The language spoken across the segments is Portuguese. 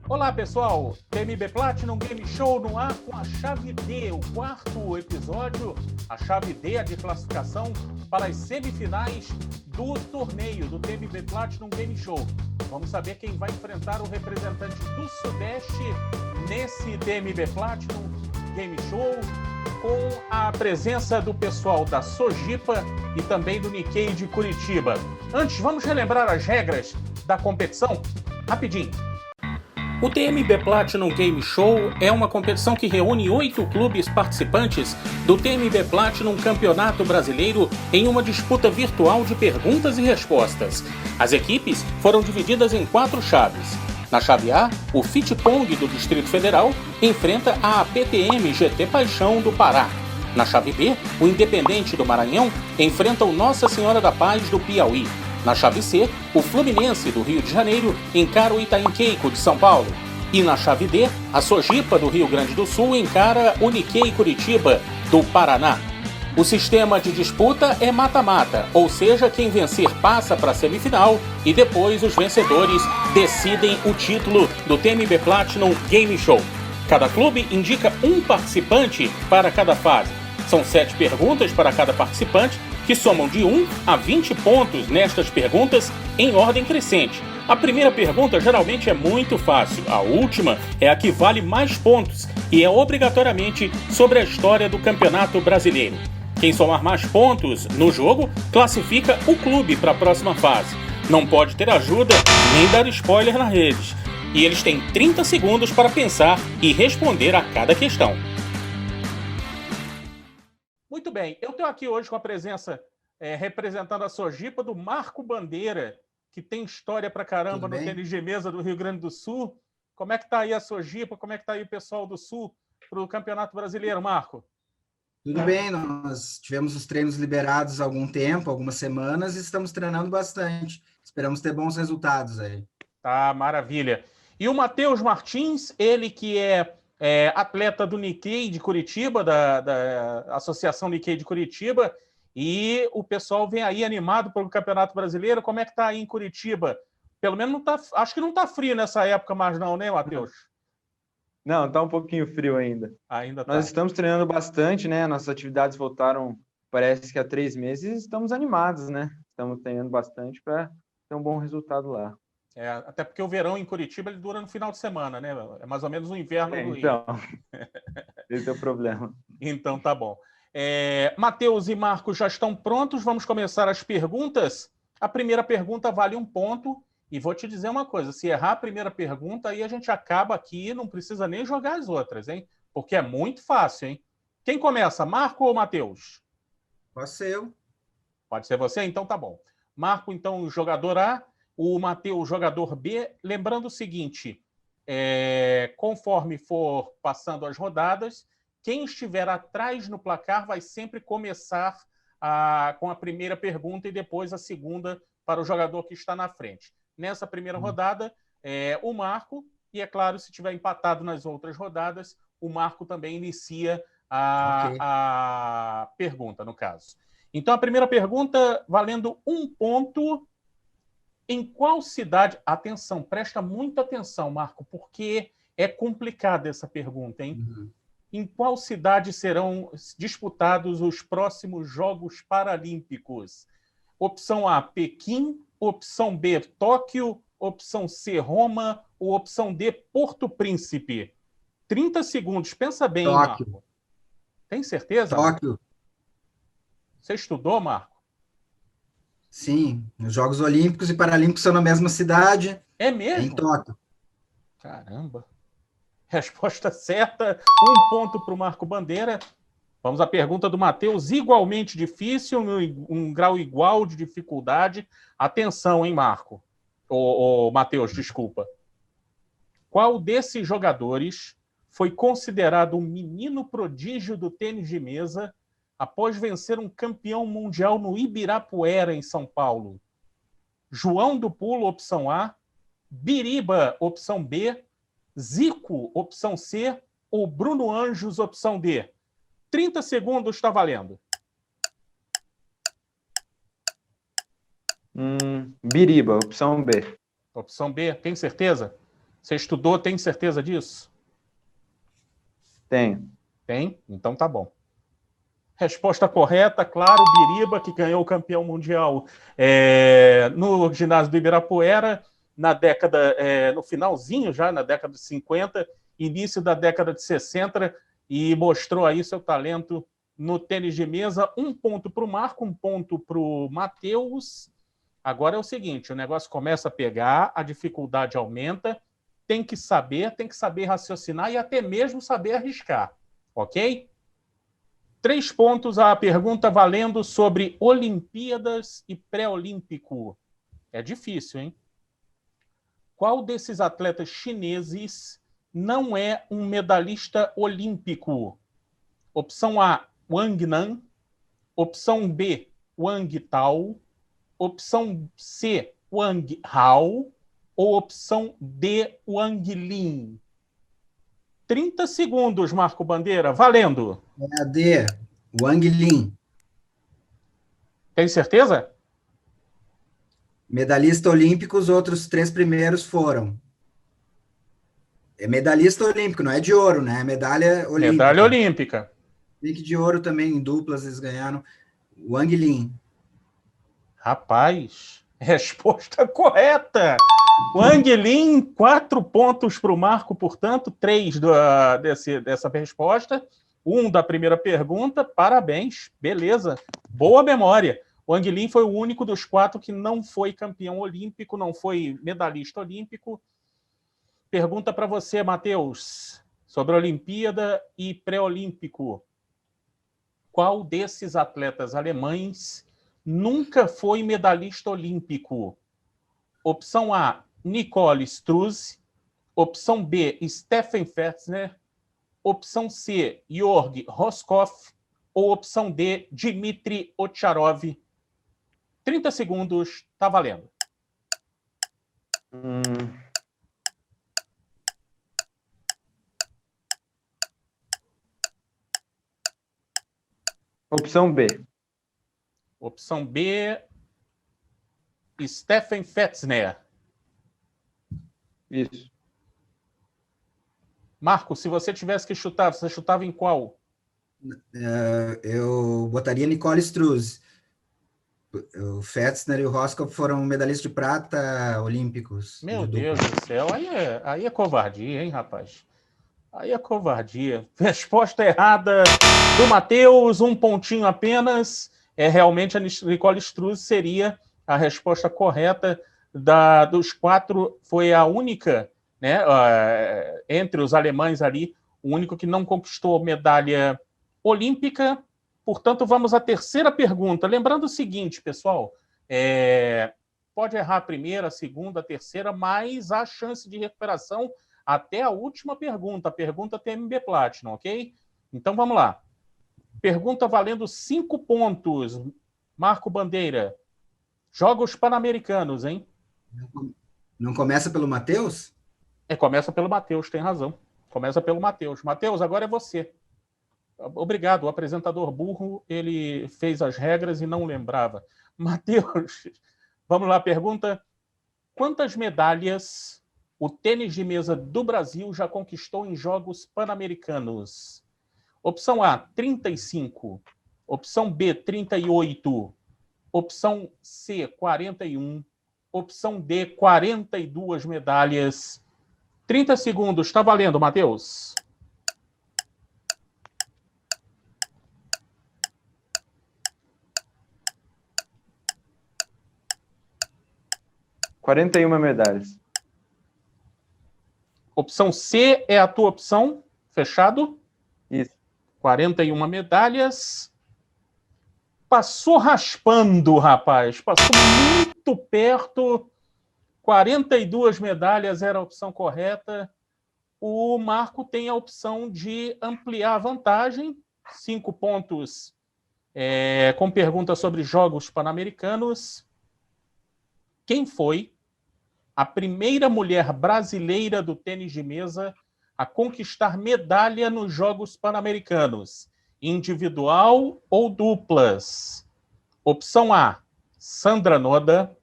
Olá pessoal, TMB Platinum Game Show no ar com a chave D, o quarto episódio, a chave D, a de classificação para as semifinais do torneio do TMB Platinum Game Show. Vamos saber quem vai enfrentar o representante do Sudeste nesse TMB Platinum Game Show, com a presença do pessoal da Sojipa e também do Nikkei de Curitiba. Antes, vamos relembrar as regras da competição? Rapidinho. O TMB Platinum Game Show é uma competição que reúne 8 clubes participantes do TMB Platinum Campeonato Brasileiro em uma disputa virtual de perguntas e respostas. As equipes foram divididas em 4 chaves. Na chave A, o Fitpong do Distrito Federal enfrenta a PTM GT Paixão do Pará. Na chave B, o Independente do Maranhão enfrenta o Nossa Senhora da Paz do Piauí. Na chave C, o Fluminense do Rio de Janeiro encara o Itaim Queico de São Paulo. E na chave D, a Sojipa do Rio Grande do Sul encara o Nikkei Curitiba do Paraná. O sistema de disputa é mata-mata, ou seja, quem vencer passa para a semifinal e depois os vencedores decidem o título do TMB Platinum Game Show. Cada clube indica um participante para cada fase. São 7 perguntas para cada participante, que somam de 1 a 20 pontos nestas perguntas em ordem crescente. A primeira pergunta geralmente é muito fácil, a última é a que vale mais pontos e é obrigatoriamente sobre a história do Campeonato Brasileiro. Quem somar mais pontos no jogo classifica o clube para a próxima fase. Não pode ter ajuda nem dar spoiler nas redes. E eles têm 30 segundos para pensar e responder a cada questão. Muito bem, eu estou aqui hoje com a presença representando a Sojipa do Marco Bandeira, que tem história pra caramba no TNG Mesa do Rio Grande do Sul. Como é que está aí a Sojipa? Como é que está aí o pessoal do Sul para o Campeonato Brasileiro, Marco? Tudo bem, nós tivemos os treinos liberados há algum tempo, algumas semanas, e estamos treinando bastante. Esperamos ter bons resultados aí. Tá, maravilha. E o Matheus Martins, ele que é atleta do Nikkei de Curitiba, da Associação Nikkei de Curitiba, e o pessoal vem aí animado pelo Campeonato Brasileiro. Como é que tá aí em Curitiba? Pelo menos não tá, acho que não tá frio nessa época mais não, né, Matheus? Não, tá um pouquinho frio ainda. Ainda tá. Nós estamos treinando bastante, né? Nossas atividades voltaram, parece que há 3 meses, e estamos animados, né? Estamos treinando bastante para ter um bom resultado lá. Até porque o verão em Curitiba ele dura no final de semana, né? É mais ou menos o inverno do Rio. Então, esse é o problema. Então tá bom. Matheus e Marcos já estão prontos, vamos começar as perguntas. A primeira pergunta vale 1 ponto, e vou te dizer uma coisa, se errar a primeira pergunta, aí a gente acaba aqui, não precisa nem jogar as outras, hein? Porque é muito fácil, hein? Quem começa, Marco ou Matheus? Pode ser eu. Pode ser você? Então tá bom. Marco, então, o jogador A, o Matheus, jogador B. Lembrando o seguinte, conforme for passando as rodadas, quem estiver atrás no placar vai sempre começar com a primeira pergunta e depois a segunda para o jogador que está na frente. Nessa primeira rodada, o Marco, e é claro, se tiver empatado nas outras rodadas, o Marco também inicia a pergunta, no caso. Então, a primeira pergunta, valendo 1 ponto. Em qual cidade... Atenção, presta muita atenção, Marco, porque é complicada essa pergunta, hein? Uhum. Em qual cidade serão disputados os próximos Jogos Paralímpicos? Opção A, Pequim. Opção B, Tóquio. Opção C, Roma. Ou opção D, Porto Príncipe? 30 segundos. Pensa bem, Tóquio. Marco. Tem certeza? Tóquio. Marco? Você estudou, Marco? Sim, os Jogos Olímpicos e Paralímpicos são na mesma cidade. É mesmo? Em Tóquio. Caramba. Resposta certa. 1 ponto para o Marco Bandeira. Vamos à pergunta do Matheus, igualmente difícil, um grau igual de dificuldade. Atenção, hein, Marco? Matheus, desculpa. Qual desses jogadores foi considerado um menino prodígio do tênis de mesa após vencer um campeão mundial no Ibirapuera, em São Paulo? João do Pulo, opção A. Biriba, opção B. Zico, opção C. Ou Bruno Anjos, opção D? 30 segundos está valendo. Biriba, opção B. Opção B, tem certeza? Você estudou, tem certeza disso? Tenho. Tem? Então tá bom. Resposta correta, claro, Biriba, que ganhou o campeão mundial no ginásio do Ibirapuera, no finalzinho já, na década de 50, início da década de 60, e mostrou aí seu talento no tênis de mesa. 1 ponto para o Marco, 1 ponto para o Matheus. Agora é o seguinte, o negócio começa a pegar, a dificuldade aumenta, tem que saber raciocinar e até mesmo saber arriscar, ok? 3 pontos a pergunta valendo sobre Olimpíadas e pré-olímpico. É difícil, hein? Qual desses atletas chineses não é um medalhista olímpico? Opção A, Wang Nan. Opção B, Wang Tao. Opção C, Wang Hao. Ou opção D, Wang Lin? 30 segundos, Marco Bandeira. Valendo. É a D, Wang Lin. Tem certeza? Medalhista olímpico, os outros 3 primeiros foram. É medalhista olímpico, não é de ouro, né? É medalha olímpica. Medalha olímpica. Link de ouro também, em duplas, eles ganharam. Wang Lin. Rapaz, resposta correta. Wang Lin, 4 pontos para o Marco, portanto, 3 dessa resposta. 1 da primeira pergunta. Parabéns, beleza. Boa memória. Wang Lin foi o único dos 4 que não foi campeão olímpico, não foi medalhista olímpico. Pergunta para você, Matheus, sobre a Olimpíada e pré-olímpico. Qual desses atletas alemães nunca foi medalhista olímpico? Opção A, Nicole Struzzi. Opção B, Steffen Fetzner. Opção C, Jorg Roscoff. Ou opção D, Dmitry Ovtcharov? 30 segundos, tá valendo. Opção B. Opção B, Steffen Fetzner. Isso. Marco, se você tivesse que chutar, você chutava em qual? Eu botaria Nicole Struzzi. O Fetzner e o Roscoff foram medalhistas de prata olímpicos. Meu Deus do céu, aí é covardia, hein, rapaz? Aí é covardia. Resposta errada do Matheus, 1 pontinho apenas. Realmente a Nicole Struzzi seria a resposta correta dos 4, foi a única, né, entre os alemães ali, o único que não conquistou medalha olímpica. Portanto, vamos à terceira pergunta. Lembrando o seguinte, pessoal, pode errar a primeira, a segunda, a terceira, mas há chance de recuperação até a última pergunta, a pergunta TMB Platinum, ok? Então, vamos lá. Pergunta valendo 5 pontos. Marco Bandeira. Jogos Pan-Americanos, hein? Não começa pelo Matheus? Começa pelo Matheus, tem razão. Começa pelo Matheus. Matheus, agora é você. Obrigado, o apresentador burro, ele fez as regras e não lembrava. Matheus, vamos lá, pergunta. Quantas medalhas o tênis de mesa do Brasil já conquistou em Jogos Pan-Americanos? Opção A, 35. Opção B, 38. Opção C, 41. Opção D, 42 medalhas. 30 segundos, está valendo, Matheus. 41 medalhas. Opção C é a tua opção? Fechado? Isso. 41 medalhas. Passou raspando, rapaz. Passou muito perto. 42 medalhas era a opção correta. O Marco tem a opção de ampliar a vantagem. 5 pontos com perguntas sobre Jogos Pan-Americanos. Quem foi a primeira mulher brasileira do tênis de mesa a conquistar medalha nos Jogos Pan-Americanos? Individual ou duplas? Opção A, Sandra Noda.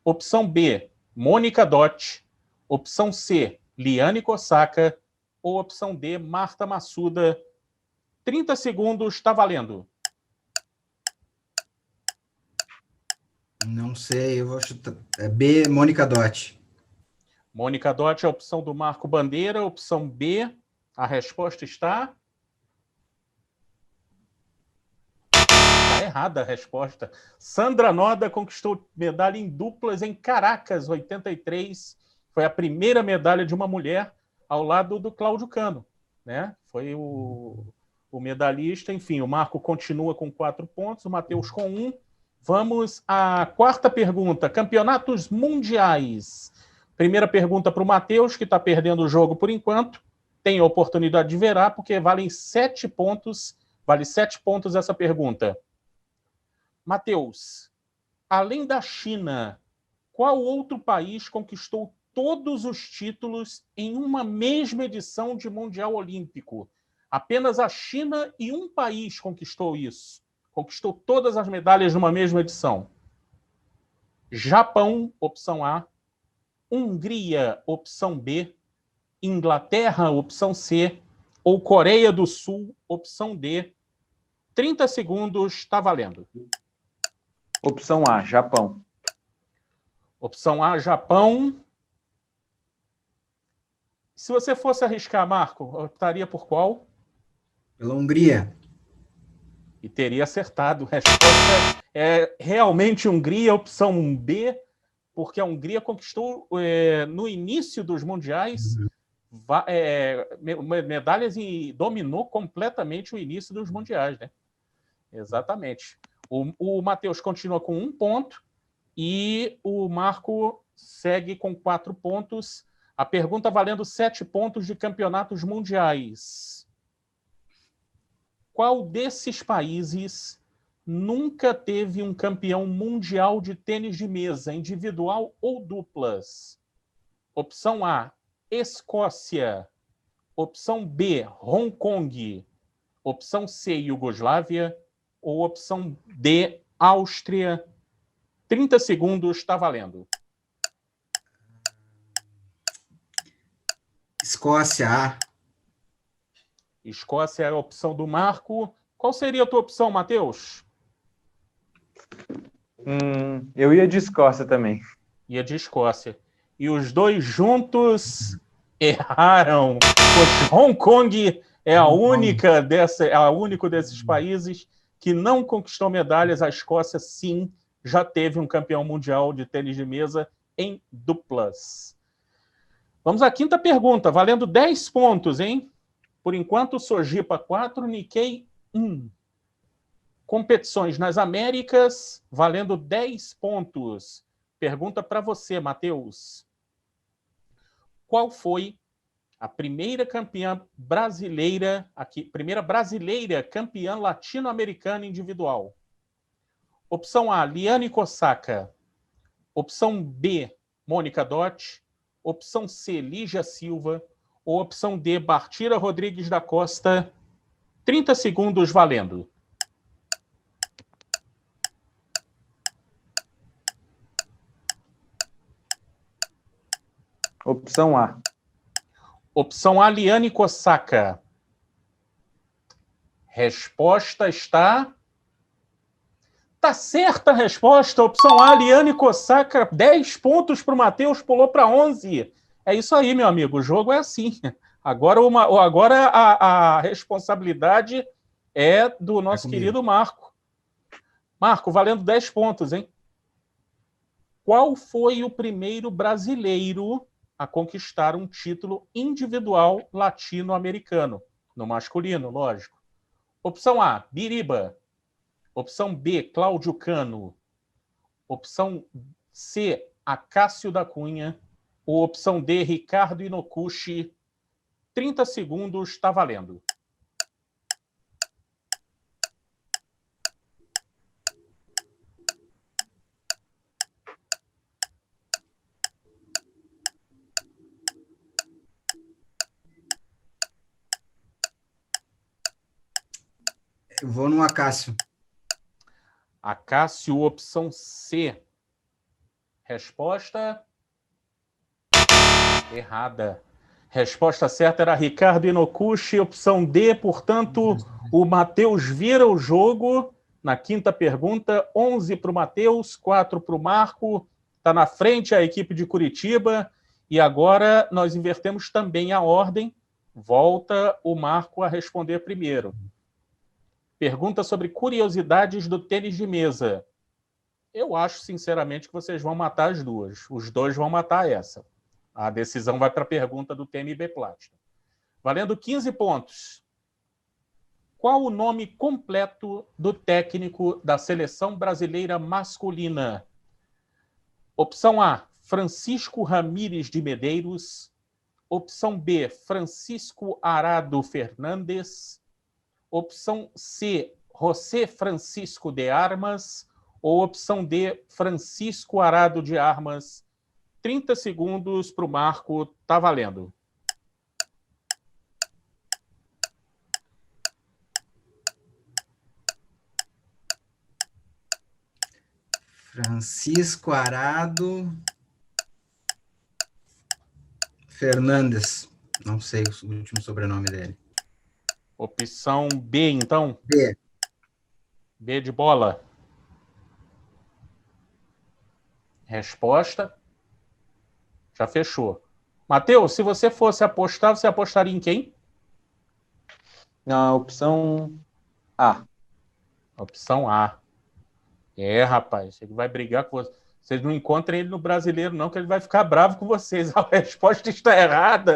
Opção B, Mônica Dotti. Opção C, Liane Kosaka ou opção D, Marta Massuda? 30 segundos, está valendo. Não sei, eu vou chutar. É B, Mônica Dotti. Mônica Dotti é a opção do Marco Bandeira, opção B. A resposta está... Está errada a resposta. Sandra Noda conquistou medalha em duplas em Caracas, 83. Foi a primeira medalha de uma mulher ao lado do Cláudio Cano, né? Foi o medalhista. Enfim, o Marco continua com 4 pontos, o Matheus com 1. Vamos à quarta pergunta. Campeonatos mundiais. Primeira pergunta para o Matheus, que está perdendo o jogo por enquanto. Tem a oportunidade de virar, porque valem 7 pontos. Vale 7 pontos essa pergunta. Matheus, além da China, qual outro país conquistou todos os títulos em uma mesma edição de Mundial Olímpico? Apenas a China e um país conquistou isso. Conquistou todas as medalhas numa mesma edição. Japão, opção A. Hungria, opção B. Inglaterra, opção C. Ou Coreia do Sul, opção D. 30 segundos, está valendo. Opção A, Japão. Opção A, Japão. Se você fosse arriscar, Marco, optaria por qual? Pela Hungria. E teria acertado. A resposta é realmente Hungria, opção B, porque a Hungria conquistou no início dos mundiais medalhas e dominou completamente o início dos mundiais, né? Exatamente. O Matheus continua com 1 ponto e o Marco segue com 4 pontos. A pergunta valendo 7 pontos de campeonatos mundiais. Qual desses países nunca teve um campeão mundial de tênis de mesa, individual ou duplas? Opção A, Escócia. Opção B, Hong Kong. Opção C, Iugoslávia. Ou opção D, Áustria. 30 segundos, está valendo. Escócia, A. Escócia é a opção do Marco. Qual seria a tua opção, Matheus? Eu ia de Escócia também. Ia de Escócia. E os dois juntos erraram. Pois Hong Kong é a única é o único desses países que não conquistou medalhas. A Escócia, sim, já teve um campeão mundial de tênis de mesa em duplas. Vamos à quinta pergunta, valendo 10 pontos, hein? Por enquanto, Sojipa 4, Nikkei 1. Competições nas Américas, valendo 10 pontos. Pergunta para você, Matheus. Qual foi a primeira campeã brasileira, primeira brasileira campeã latino-americana individual? Opção A, Liane Kosaka. Opção B, Mônica Dotti. Opção C, Lígia Silva. Ou opção D, Bartira Rodrigues da Costa. 30 segundos valendo. Opção A. Opção A, Liane Kosaka. Resposta está... Tá certa a resposta. Opção A, Liane Kosaka. 10 pontos para o Matheus, pulou para 11. É isso aí, meu amigo. O jogo é assim. Agora a responsabilidade é do nosso querido Marco. Marco, valendo 10 pontos, hein? Qual foi o primeiro brasileiro a conquistar um título individual latino-americano? No masculino, lógico. Opção A, Biriba. Opção B, Cláudio Cano. Opção C, Acácio da Cunha. Ou opção D, Ricardo Inokushi. 30 segundos, está valendo. Eu vou no Acácio. Acácio, opção C. Resposta... errada. Resposta certa era Ricardo Inokushi, opção D. Portanto, o Matheus vira o jogo na quinta pergunta. 11 para o Matheus, 4 para o Marco. Está na frente a equipe de Curitiba. E agora nós invertemos também a ordem. Volta o Marco a responder primeiro. Pergunta sobre curiosidades do tênis de mesa. Eu acho, sinceramente, que vocês vão matar as duas. Os dois vão matar essa. A decisão vai para a pergunta do TMB Platinum. Valendo 15 pontos. Qual o nome completo do técnico da seleção brasileira masculina? Opção A, Francisco Ramírez de Medeiros. Opção B, Francisco Arado Fernandes. Opção C, José Francisco de Armas. Ou opção D, Francisco Arado de Armas. 30 segundos para o Marco. Tá valendo. Francisco Arado Fernandes. Não sei o último sobrenome dele. Opção B, então? B. B de bola. Resposta. Já fechou. Matheus, se você fosse apostar, você apostaria em quem? Na opção A. Opção A. Rapaz, ele vai brigar com vocês. Vocês não encontrem ele no Brasileiro, não, que ele vai ficar bravo com vocês. A resposta está errada.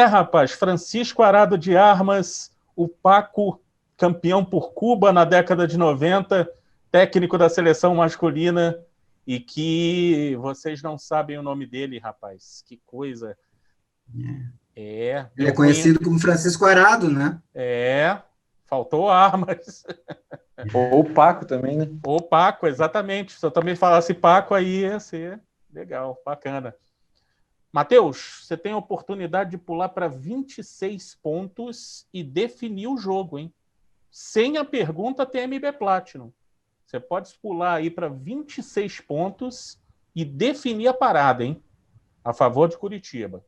Rapaz, Francisco Arado de Armas, o Paco, campeão por Cuba na década de 90, técnico da seleção masculina, e que vocês não sabem o nome dele, rapaz. Que coisa. Ele é conhecido como Francisco Arado, né? Faltou armas. Ou Paco também, né? Ou Paco, exatamente. Se eu também falasse Paco, aí ia ser legal, bacana. Matheus, você tem a oportunidade de pular para 26 pontos e definir o jogo, hein? Sem a pergunta TMB Platinum. Você pode pular aí para 26 pontos e definir a parada, hein? A favor de Curitiba.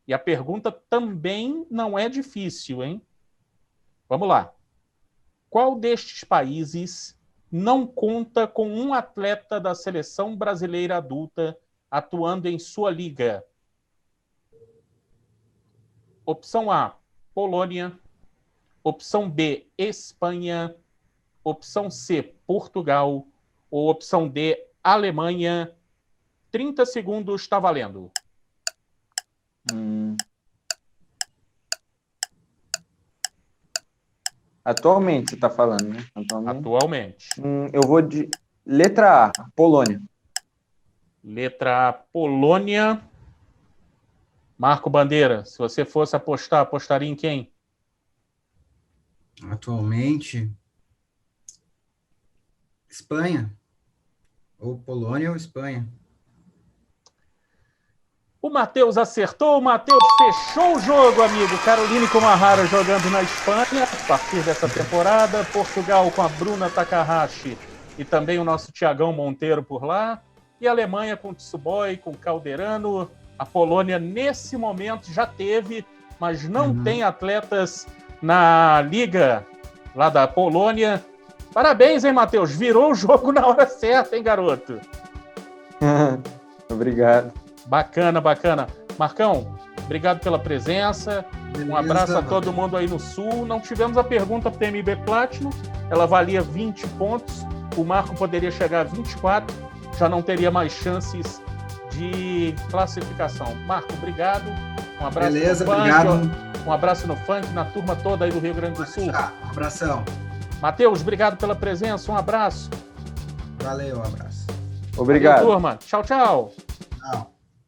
E a pergunta também não é difícil, hein? Vamos lá. Qual destes países não conta com um atleta da seleção brasileira adulta atuando em sua liga? Opção A, Polônia. Opção B, Espanha. Opção C, Portugal. Ou opção D, Alemanha. 30 segundos, está valendo. Atualmente, você está falando, né? Atualmente. Eu vou de letra A, Polônia. Letra A, Polônia. Marco Bandeira, se você fosse apostar, apostaria em quem? Atualmente, Espanha. Ou Polônia ou Espanha. O Matheus acertou, o Matheus fechou o jogo, amigo. Caroline Kumahara jogando na Espanha a partir dessa temporada. Portugal com a Bruna Takahashi e também o nosso Tiagão Monteiro por lá. E a Alemanha com o Tsuboi, com o Calderano. A Polônia, nesse momento, já teve, mas não tem atletas na liga lá da Polônia. Parabéns, hein, Matheus? Virou o jogo na hora certa, hein, garoto? Obrigado. Bacana, bacana. Marcão, obrigado pela presença. Beleza, Um abraço a todo mundo aí no Sul. Não tivemos a pergunta para o TMB Platinum. Ela valia 20 pontos. O Marco poderia chegar a 24. Já não teria mais chances de classificação. Marco, obrigado. Um abraço. Beleza, no funk, obrigado. Um abraço no funk, na turma toda aí do Rio Grande do Sul. Um abração. Matheus, obrigado pela presença. Um abraço. Valeu, um abraço. Obrigado. Valeu, turma. Tchau, tchau. Tchau.